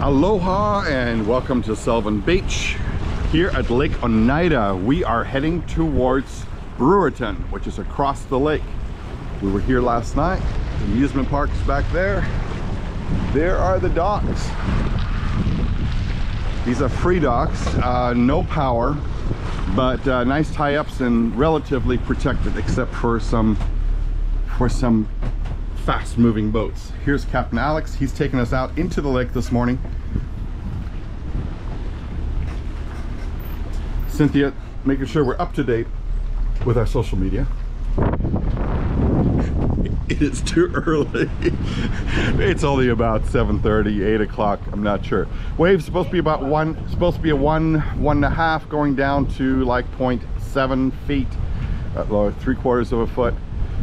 Aloha and welcome to Sylvan Beach. Here at Lake Oneida, we are heading towards Brewerton, which is across the lake. We were here last night. The amusement park is back there. There are the docks. These are free docks, no power, but nice tie-ups and relatively protected, except for some fast-moving boats. Here's Captain Alex. He's taking us out into the lake this morning. Cynthia, making sure we're up to date with our social media. It is too early. It's only about 7:30, 8 o'clock. I'm not sure. Wave's supposed to be about one and a half, going down to like 0.7 feet, at 3/4 of a foot.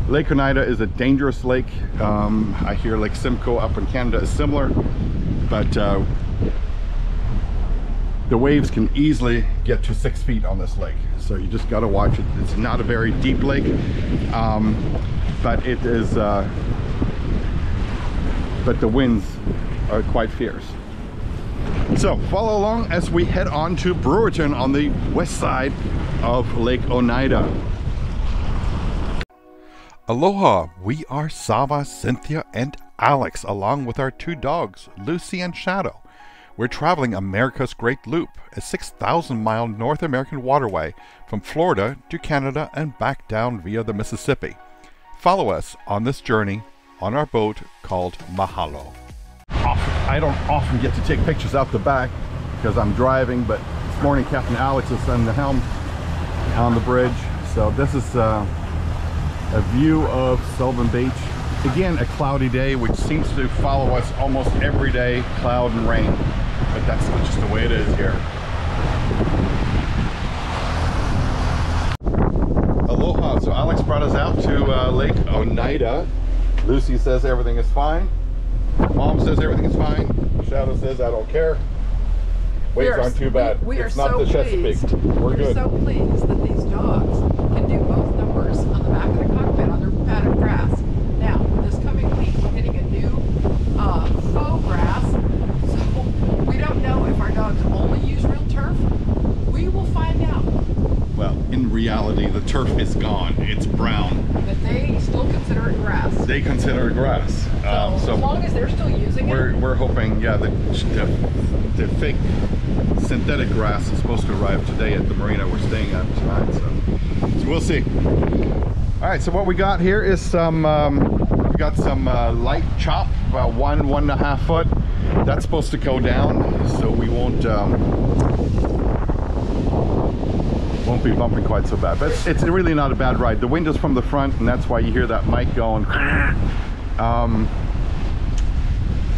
Lake Oneida is a dangerous lake. I hear Lake Simcoe up in Canada is similar, but the waves can easily get to 6 feet on this lake. So you just got to watch it. It's not a very deep lake, but it is. But the winds are quite fierce. So follow along as we head on to Brewerton on the west side of Lake Oneida. Aloha, we are Sava, Cynthia, and Alex, along with our two dogs, Lucy and Shadow. We're traveling America's Great Loop, a 6,000-mile North American waterway from Florida to Canada and back down via the Mississippi. Follow us on this journey on our boat called Mahalo. I don't often get to take pictures out the back because I'm driving, but this morning Captain Alex is on the helm on the bridge. So this is a view of Sylvan Beach. Again, a cloudy day, which seems to follow us almost every day, cloud and rain. But that's just the way it is here. Aloha. So Alex brought us out to Lake Oneida. Lucy says everything is fine. Mom says everything is fine. Shadow says I don't care. Waves aren't too bad. It's not the Chesapeake. We're so pleased that these dogs can do both numbers on the back of the cockpit on their padded grass. Now, this coming week, we're getting a new faux grass, so we don't know if our dogs only use real turf. We will find out. Well, in reality, the turf is gone. It's brown. But they still consider it grass. They consider it grass. So as long as they're still using it. We're hoping, yeah, the fake synthetic grass is supposed to arrive today at the marina we're staying at tonight. So we'll see. All right, so what we got here is some, we got some light chop, about 1.5 foot. That's supposed to go down, so we won't be bumping quite so bad. But it's really not a bad ride. The wind is from the front, and that's why you hear that mic going.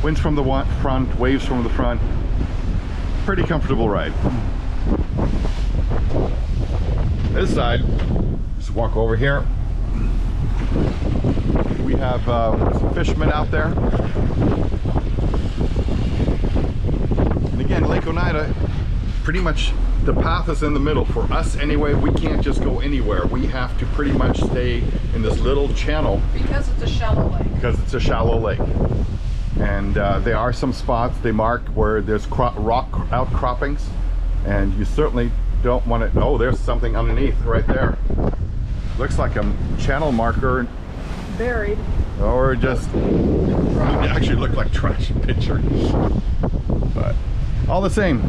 Winds from the front, waves from the front. Pretty comfortable ride. This side, just walk over here. We have some fishermen out there. And again, Lake Oneida, pretty much the path is in the middle. For us anyway, we can't just go anywhere. We have to pretty much stay in this little channel. Because it's a shallow lake. Because it's a shallow lake. And there are some spots they mark where there's rock outcroppings, and you certainly don't want to. Oh, there's something underneath right there. Looks like a channel marker. Buried. Or just it actually looked like trash picture. But all the same,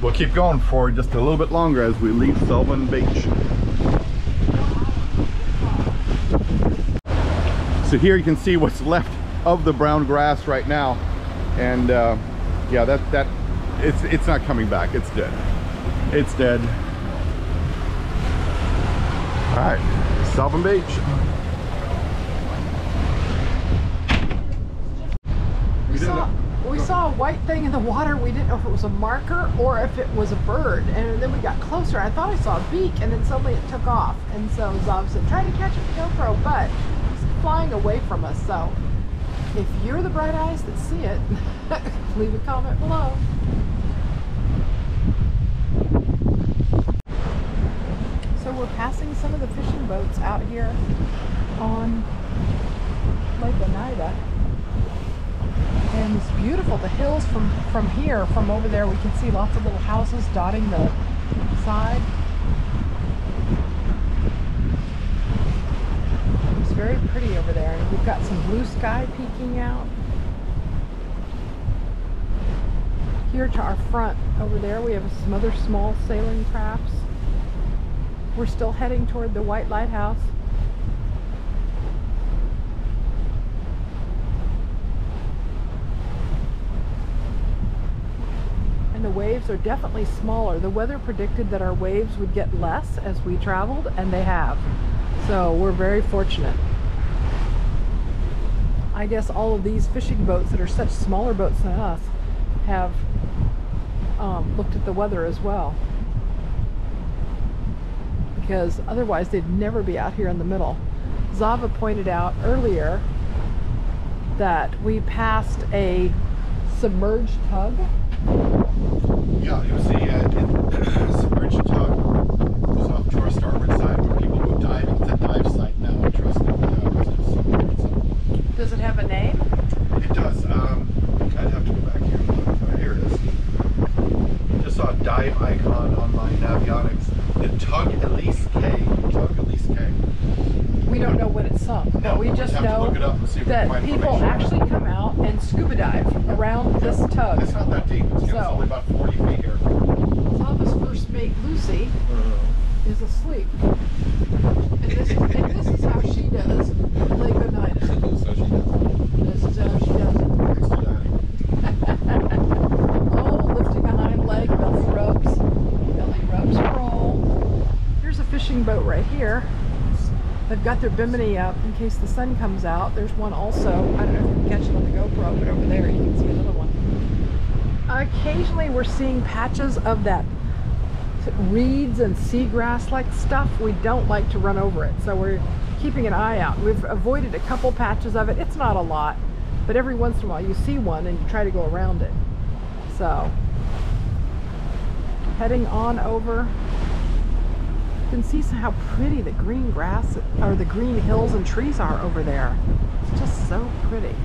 we'll keep going for just a little bit longer as we leave Sylvan Beach. So here you can see what's left of the brown grass right now, and yeah, it's not coming back. It's dead. It's dead. All right, Sylvan Beach. We saw a white thing in the water. We didn't know if it was a marker or if it was a bird, and then we got closer. I thought I saw a beak, and then suddenly it took off, and so Zav said try to catch it with GoPro, but it's flying away from us. So if you're the bright eyes that see it, leave a comment below. So we're passing some of the fishing boats out here on Lake Oneida. And it's beautiful. The hills from here, from over there, we can see lots of little houses dotting the side. It's very pretty over there. And we've got some blue sky peeking out. Here to our front over there, we have some other small sailing crafts. We're still heading toward the White Lighthouse. And the waves are definitely smaller. The weather predicted that our waves would get less as we traveled, and they have. So we're very fortunate. I guess all of these fishing boats that are such smaller boats than us have looked at the weather as well. Because otherwise they'd never be out here in the middle. Zava pointed out earlier that we passed a submerged tug. Yeah, it was the submerged tug. It was off to our starboard side where people go diving. It's a dive site now, I trust it. Does it have a name? It does. I'd have to go back here and look. Here it is. Just saw a dive icon on my Navionics. The Tug Elise K. Tug Elise K. We don't know when it sunk, but No, we just know that people actually come out and scuba dive around this tug. It's not that deep. It's only about 40 feet here. Zava's first mate, Lucy, is asleep. And this is how she does Lake Oneida. So she does. This is how she does it. Thanks to Daddy. Oh, lifting a hind leg, belly rubs. Belly rubs roll. Here's a fishing boat right here. They've got their bimini up in case the sun comes out. There's one also. I don't know if you can catch it on the GoPro, but over there you can see another one. Occasionally we're seeing patches of that reeds and seagrass like stuff. We don't like to run over it, so we're keeping an eye out. We've avoided a couple patches of it. It's not a lot, but every once in a while you see one and you try to go around it. So heading on over. You can see how pretty the green grass or the green hills and trees are over there. It's just so pretty.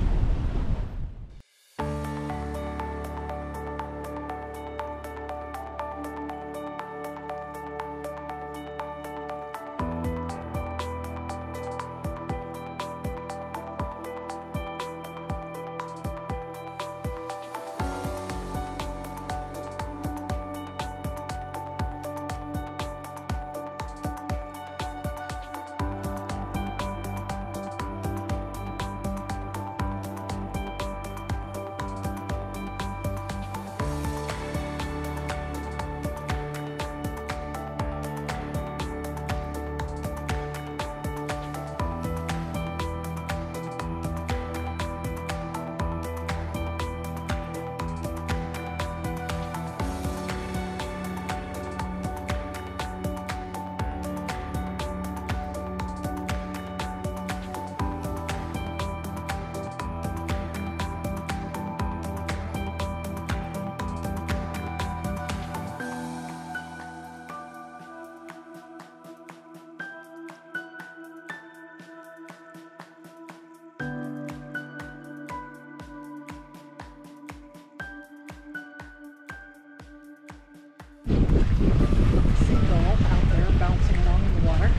Seagull out there bouncing along in the water.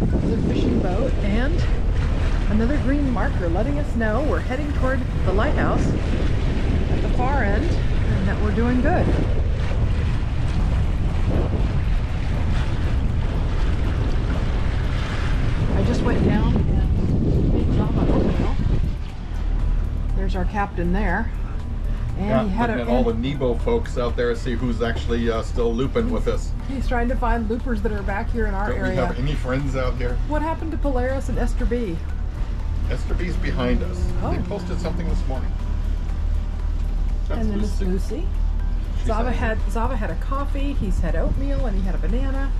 There's a fishing boat and another green marker letting us know we're heading toward the lighthouse at the far end and that we're doing good. I just went down and made Zava oatmeal. There's our captain there. And he had looking at all the Nebo folks out there to see who's actually still looping with us. He's trying to find loopers that are back here in our area. Do we have any friends out here? What happened to Polaris and Esther B? Esther B's behind us. Oh. They posted something this morning. That's And then Miss Lucy. Zava had a coffee, he's had oatmeal, and he had a banana.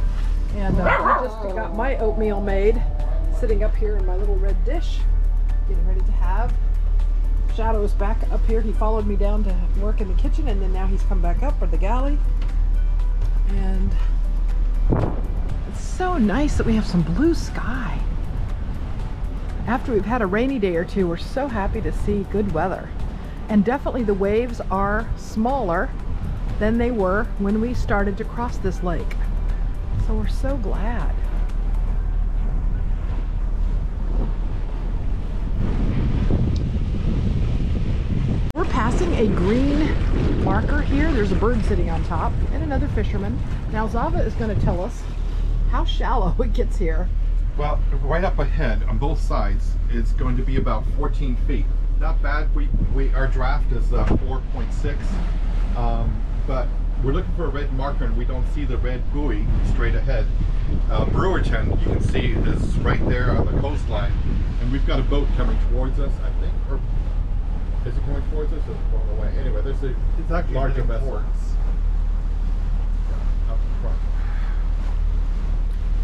And I just got my oatmeal made, sitting up here in my little red dish, getting ready to have. Shadow's back up here. He followed me down to work in the kitchen, and then now he's come back up for the galley. And it's so nice that we have some blue sky. After we've had a rainy day or two, we're so happy to see good weather. And definitely the waves are smaller than they were when we started to cross this lake. So we're so glad. We're passing a green marker here. There's a bird sitting on top and another fisherman. Now Zava is going to tell us how shallow it gets here. Well, right up ahead on both sides is going to be about 14 feet. Not bad. Our draft is 4.6, but we're looking for a red marker and we don't see the red buoy straight ahead. Brewerton, you can see, is right there on the coastline, and we've got a boat coming towards us, I think. Or is it coming towards us or is it going away? Anyway, there's a larger vessel up front.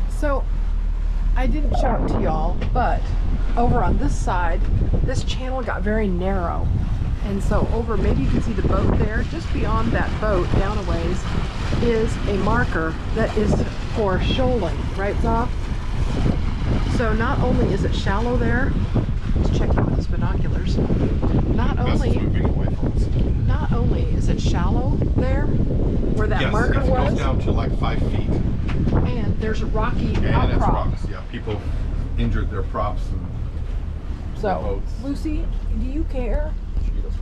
So I didn't show it to y'all, but over on this side, this channel got very narrow. And so over, maybe you can see the boat there, just beyond that boat, down a ways, is a marker that is for shoaling, right, Zav? So not only is it shallow there, let's check out with his binoculars. Not only is it shallow there, where that marker was. It goes down to like 5 feet. And there's a rocky and outcrop. It's rocks, yeah. People injured their props and so, boats. Lucy, do you care?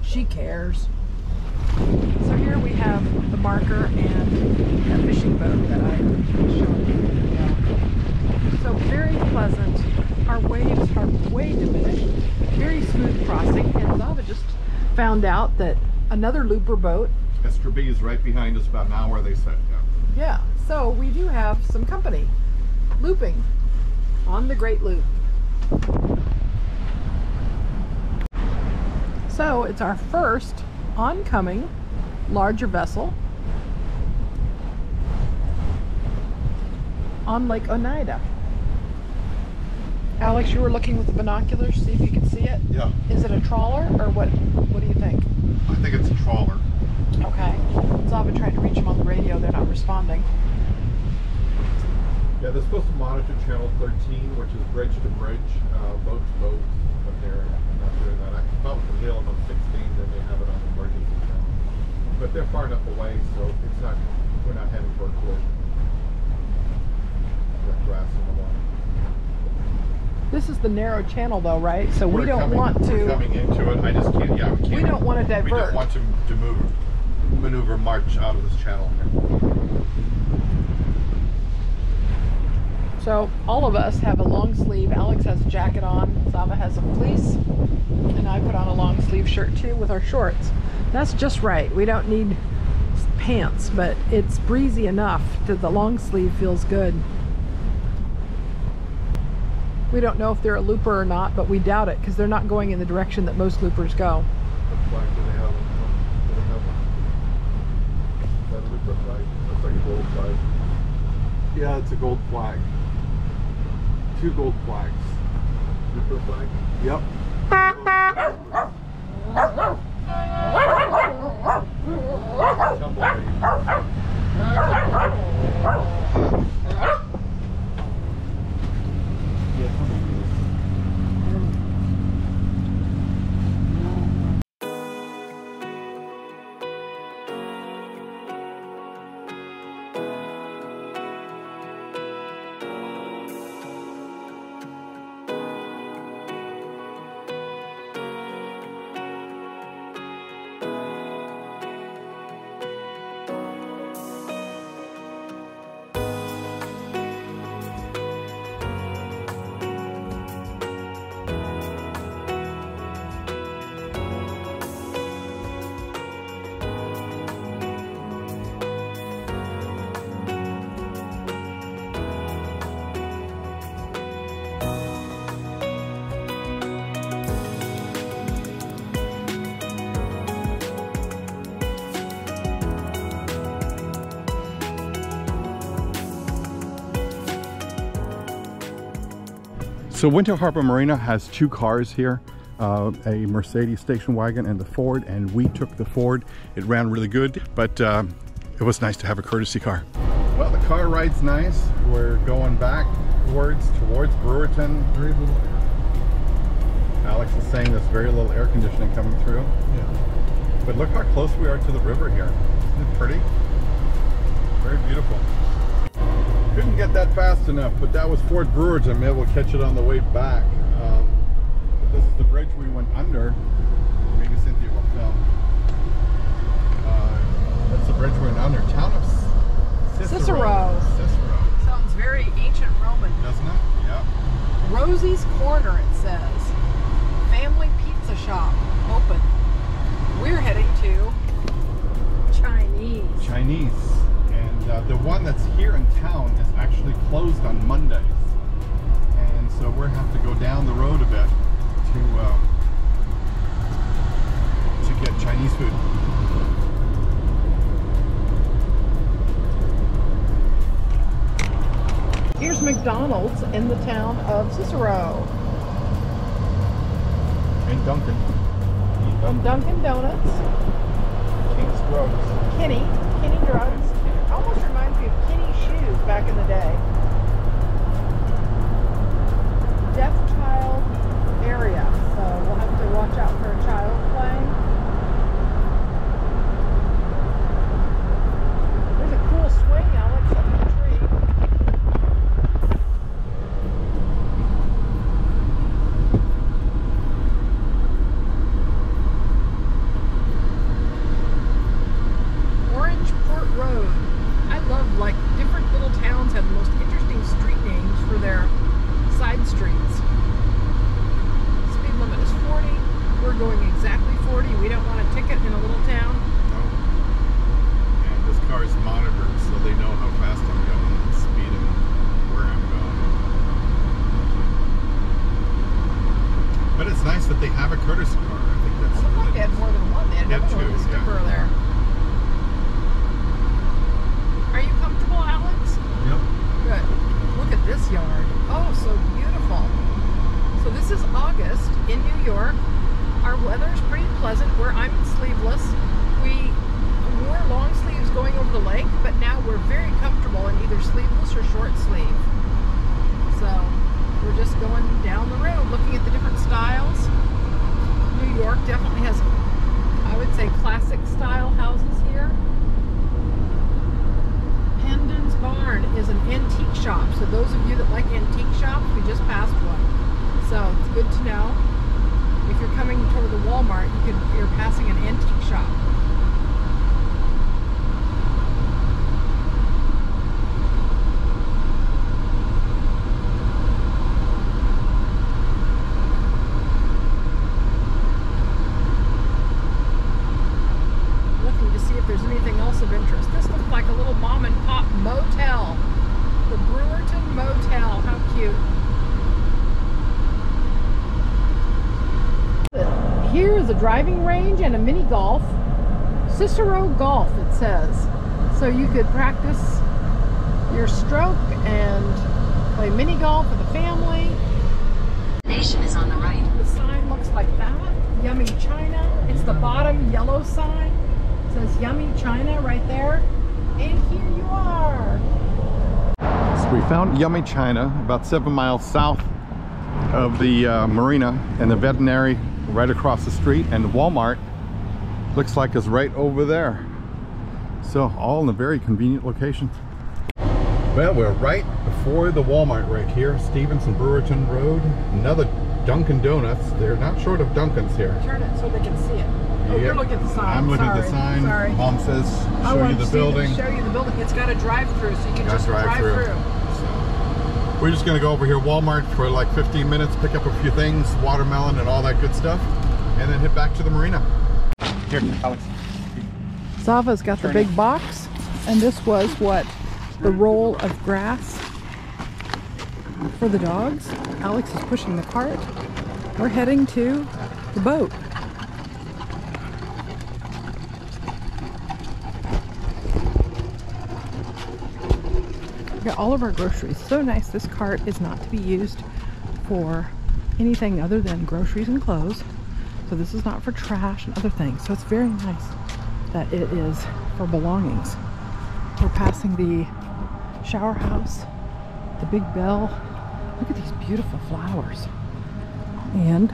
She cares. So here we have the marker and a fishing boat that I showed you. Yeah. So very pleasant. Our waves are way diminished. Very smooth crossing. And Zava just found out that another looper boat. S02E25 is right behind us, about an hour, they said. Yeah. Yeah. So we do have some company looping on the Great Loop. So it's our first oncoming larger vessel on Lake Oneida. Alex, you were looking with the binoculars, see if you could see it? Yeah. Is it a trawler or what do you think? I think it's a trawler. Okay. Zava tried to reach them on the radio, they're not responding. Yeah, they're supposed to monitor channel 13, which is bridge to bridge, boat to boat, but they're not doing that. I can probably hail them on 16, then they have it on emergency channel. But they're far enough away, so it's not, we're not heading for a collision. Got grass in the water. This is the narrow channel though, right? So we don't want to... We're coming into it, I just can't, yeah, we can't. We don't want to divert. We don't want to maneuver march out of this channel here. So all of us have a long sleeve. Alex has a jacket on, Zava has a fleece, and I put on a long sleeve shirt too with our shorts. That's just right. We don't need pants, but it's breezy enough that the long sleeve feels good. We don't know if they're a looper or not, but we doubt it because they're not going in the direction that most loopers go. What flag do they have? Do they have one? Is that a looper flag? Looks like a gold flag. Yeah, it's a gold flag. 2 gold flags. Looper flag? Yep. So Winter Harbor Marina has 2 cars here, a Mercedes station wagon and the Ford, and we took the Ford. It ran really good, but it was nice to have a courtesy car. Well, the car ride's nice. We're going backwards towards Brewerton. Very little air. Alex is saying there's very little air conditioning coming through. Yeah. But look how close we are to the river here. Isn't it pretty? Very beautiful. Couldn't get that fast enough, but that was Fort Brewerton. Maybe we'll catch it on the way back. But this is the bridge we went under. Maybe Cynthia will film. That's the bridge we went under. Town of Cicero. Sounds very ancient Roman. Doesn't it? Yeah. Rosie's Corner, it says. Family pizza shop. Open. We're heading to Chinese. And the one that's here in town is actually closed on Mondays. And so we'll have to go down the road a bit to get Chinese food. Here's McDonald's in the town of Cicero. And Dunkin'. And Dunkin' Donuts. King's Drugs. Kenny Drugs. Almost reminds me of Kenny Shoes back in the day. Deaf child area, so we'll have to watch out for a child playing. There's a cool swing, Alex, up in the tree. Orange Port Road. I love, like, different little towns have the most interesting street names for their side streets. Speed limit is 40. We're going exactly 40. We don't want a ticket in a little town. No. And this car is monitored, so they know how fast I'm going, and the speed and where I'm going. But it's nice that they have a courtesy car. I think that's It looked like really they had more than one. They had another one with a skipper there. Are you comfortable, Alex? Yep. Good. Look at this yard. Oh, so beautiful. So this is August in New York. Our weather's pretty pleasant. I'm sleeveless. We wore long sleeves going over the lake, but now we're very comfortable in either sleeveless or short sleeve. So we're just going down the road looking at the different styles. New York definitely has, I would say, classic style houses here. Hendon's Barn is an antique shop. So those of you that like antique shops, we just passed one. So it's good to know. If you're coming toward the Walmart, you're passing an antique shop. Looking to see if there's anything else of interest. This looks like a little mom and pop motel. The Brewerton Motel. How cute. Here is a driving range and a mini golf. Cicero Golf, it says. So you could practice your stroke and play mini golf with the family. Nation is on the right. The sign looks like that. Yummy China. It's the bottom yellow sign. It says Yummy China right there. And here you are. So we found Yummy China about 7 miles south of the marina, and the veterinary right across the street, and the Walmart looks like is right over there. So all in a very convenient location. Well, we're right before the Walmart right here, Stevenson Brewerton Road. Another Dunkin' Donuts. They're not short of Dunkin's here. Turn it so they can see it. Oh, you're looking at the sign. I'm looking at the sign. Sorry. Mom says, show you the building. Show you the building. It's got a drive-through, so you can just drive through. So we're just gonna go over here Walmart for like 15 minutes, pick up a few things, watermelon and all that good stuff, and then head back to the marina. Here, Alex. Zava's got the big box, and this was what? The roll of grass for the dogs. Alex is pushing the cart. We're heading to the boat. We got all of our groceries. So nice. This cart is not to be used for anything other than groceries and clothes. So this is not for trash and other things. So it's very nice that it is for belongings. We're passing the shower house, the big bell. Look at these beautiful flowers. And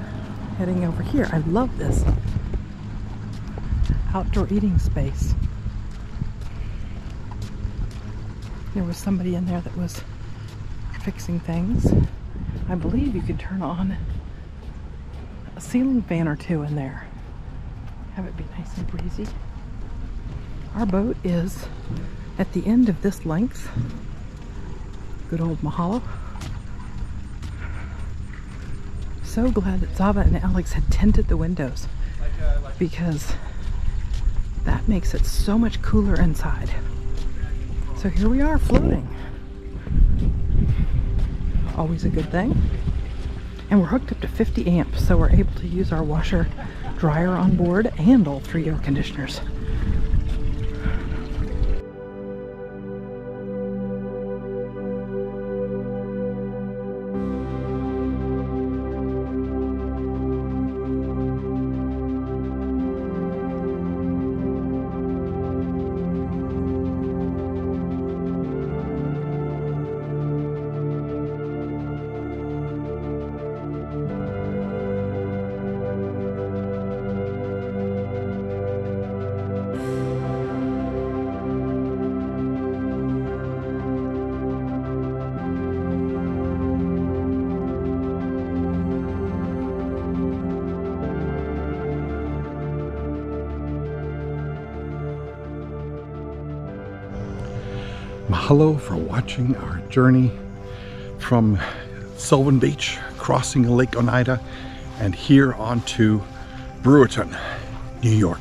heading over here. I love this outdoor eating space. There was somebody in there that was fixing things. I believe you could turn on a ceiling fan or two in there. Have it be nice and breezy. Our boat is at the end of this length. Good old Mahalo. So glad that Zava and Alex had tinted the windows, because that makes it so much cooler inside. So here we are floating. Always a good thing. And we're hooked up to 50 amps, so we're able to use our washer dryer on board and all 3 air conditioners. Mahalo for watching our journey from Sylvan Beach, crossing Lake Oneida, and here on to Brewerton, New York.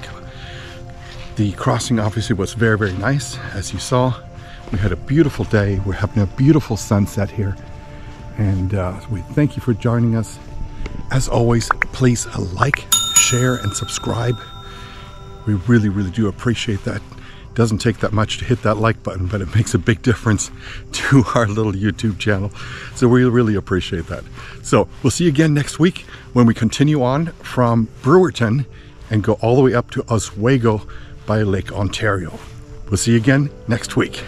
The crossing obviously was very, very nice. As you saw, we had a beautiful day. We're having a beautiful sunset here. And we thank you for joining us. As always, please like, share, and subscribe. We really, really do appreciate that. It doesn't take that much to hit that like button, but it makes a big difference to our little YouTube channel. So we really appreciate that. So we'll see you again next week when we continue on from Brewerton and go all the way up to Oswego by Lake Ontario. We'll see you again next week.